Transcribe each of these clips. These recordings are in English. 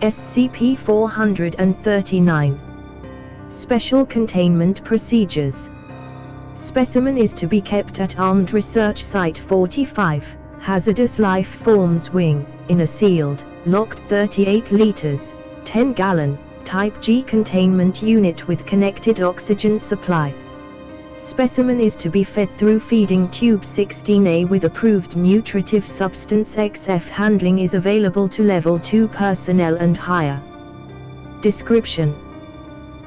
SCP-439. Special Containment Procedures. Specimen is to be kept at Armed Research Site 45, Hazardous Life Forms Wing, in a sealed, locked 38 liters, 10-gallon, Type G containment unit with connected oxygen supply. Specimen is to be fed through feeding tube 16A with approved nutritive substance. XF handling is available to Level 2 personnel and higher. Description: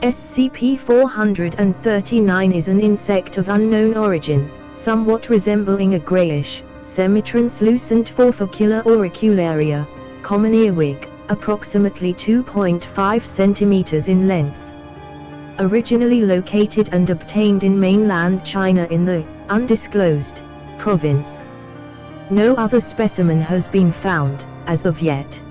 SCP-439 is an insect of unknown origin, somewhat resembling a grayish, semi-translucent fourfocular auricularia, common earwig, approximately 2.5 centimeters in length. Originally located and obtained in mainland China in the undisclosed province. No other specimen has been found, as of yet.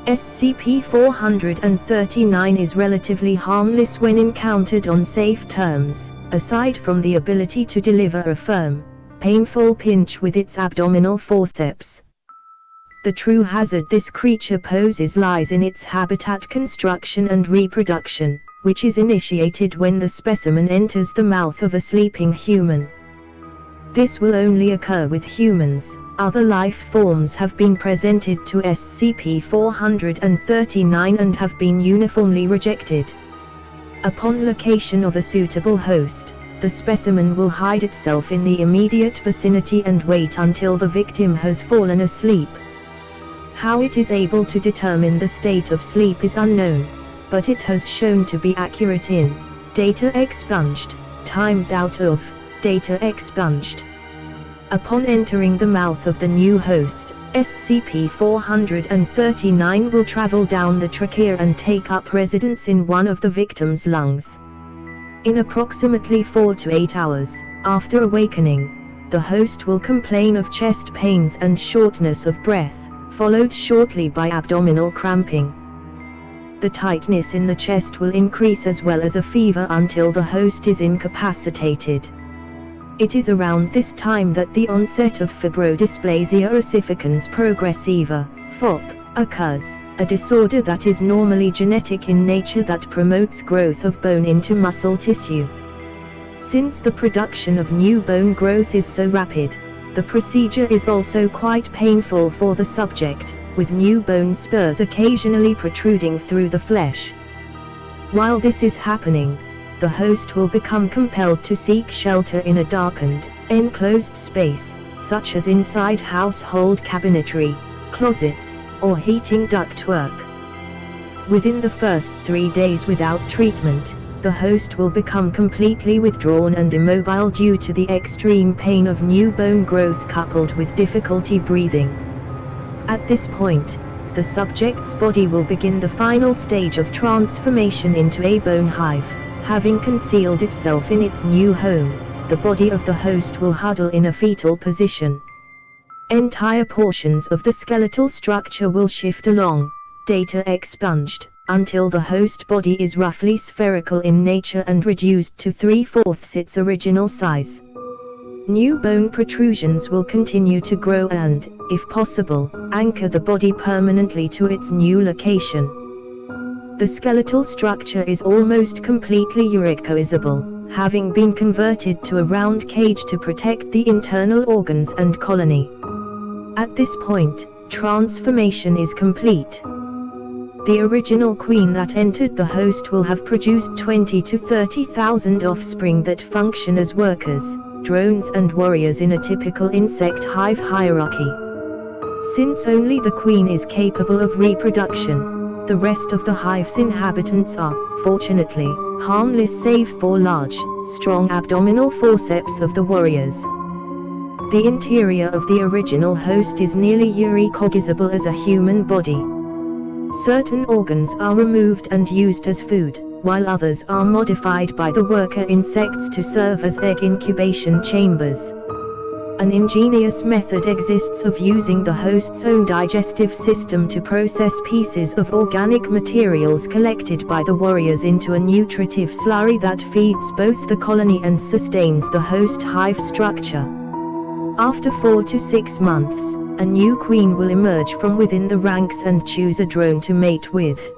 SCP-439 is relatively harmless when encountered on safe terms, aside from the ability to deliver a firm, painful pinch with its abdominal forceps. The true hazard this creature poses lies in its habitat construction and reproduction, which is initiated when the specimen enters the mouth of a sleeping human. This will only occur with humans. Other life forms have been presented to SCP-439 and have been uniformly rejected. Upon location of a suitable host, the specimen will hide itself in the immediate vicinity and wait until the victim has fallen asleep. How it is able to determine the state of sleep is unknown, but it has shown to be accurate in data expunged times out of data expunged. Upon entering the mouth of the new host, SCP-439 will travel down the trachea and take up residence in one of the victim's lungs. In approximately 4 to 8 hours after awakening, the host will complain of chest pains and shortness of breath, followed shortly by abdominal cramping. The tightness in the chest will increase as well as a fever until the host is incapacitated. It is around this time that the onset of fibrodysplasia ossificans progressiva, FOP, occurs, a disorder that is normally genetic in nature that promotes growth of bone into muscle tissue. Since the production of new bone growth is so rapid, the procedure is also quite painful for the subject, with new bone spurs occasionally protruding through the flesh. While this is happening, the host will become compelled to seek shelter in a darkened, enclosed space, such as inside household cabinetry, closets, or heating ductwork. Within the first 3 days without treatment, the host will become completely withdrawn and immobile due to the extreme pain of new bone growth coupled with difficulty breathing. At this point, the subject's body will begin the final stage of transformation into a bone hive. Having concealed itself in its new home, the body of the host will huddle in a fetal position. Entire portions of the skeletal structure will shift along, data expunged, until the host body is roughly spherical in nature and reduced to 3/4 its original size. New bone protrusions will continue to grow and, if possible, anchor the body permanently to its new location. The skeletal structure is almost completely uricosable, having been converted to a round cage to protect the internal organs and colony. At this point, transformation is complete. The original queen that entered the host will have produced 20 to 30,000 offspring that function as workers, drones and warriors in a typical insect hive hierarchy. Since only the queen is capable of reproduction, the rest of the hive's inhabitants are, fortunately, harmless save for large, strong abdominal forceps of the warriors. The interior of the original host is nearly recognizable as a human body. Certain organs are removed and used as food, while others are modified by the worker insects to serve as egg incubation chambers. An ingenious method exists of using the host's own digestive system to process pieces of organic materials collected by the warriors into a nutritive slurry that feeds both the colony and sustains the host hive structure. After 4 to 6 months, a new queen will emerge from within the ranks and choose a drone to mate with.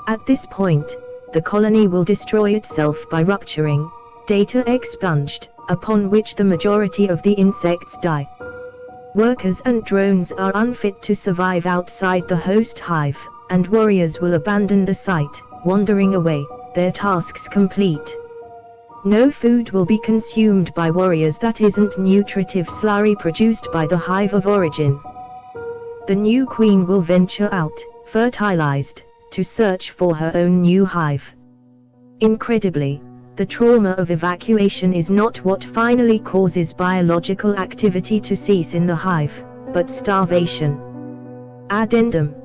At this point, the colony will destroy itself by rupturing, data expunged, upon which the majority of the insects die. Workers and drones are unfit to survive outside the host hive, and warriors will abandon the site, wandering away, their tasks complete. No food will be consumed by warriors that isn't nutritive slurry produced by the hive of origin. The new queen will venture out, fertilized, to search for her own new hive. Incredibly, the trauma of evacuation is not what finally causes biological activity to cease in the hive, but starvation. Addendum.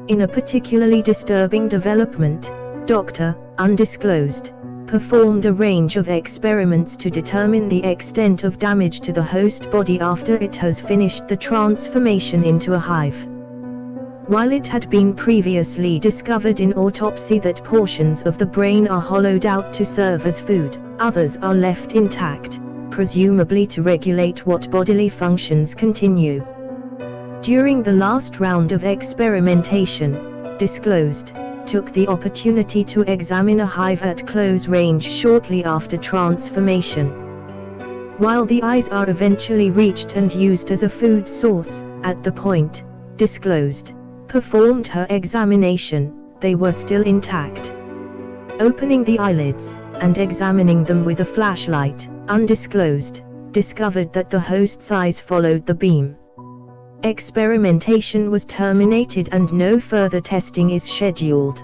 In a particularly disturbing development, Dr. Undisclosed performed a range of experiments to determine the extent of damage to the host body after it has finished the transformation into a hive. While it had been previously discovered in autopsy that portions of the brain are hollowed out to serve as food, others are left intact, presumably to regulate what bodily functions continue. During the last round of experimentation, Disclosed took the opportunity to examine a hive at close range shortly after transformation. While the eyes are eventually reached and used as a food source, at the point Disclosed performed her examination, they were still intact. Opening the eyelids, and examining them with a flashlight, Undisclosed discovered that the host's eyes followed the beam. Experimentation was terminated and no further testing is scheduled.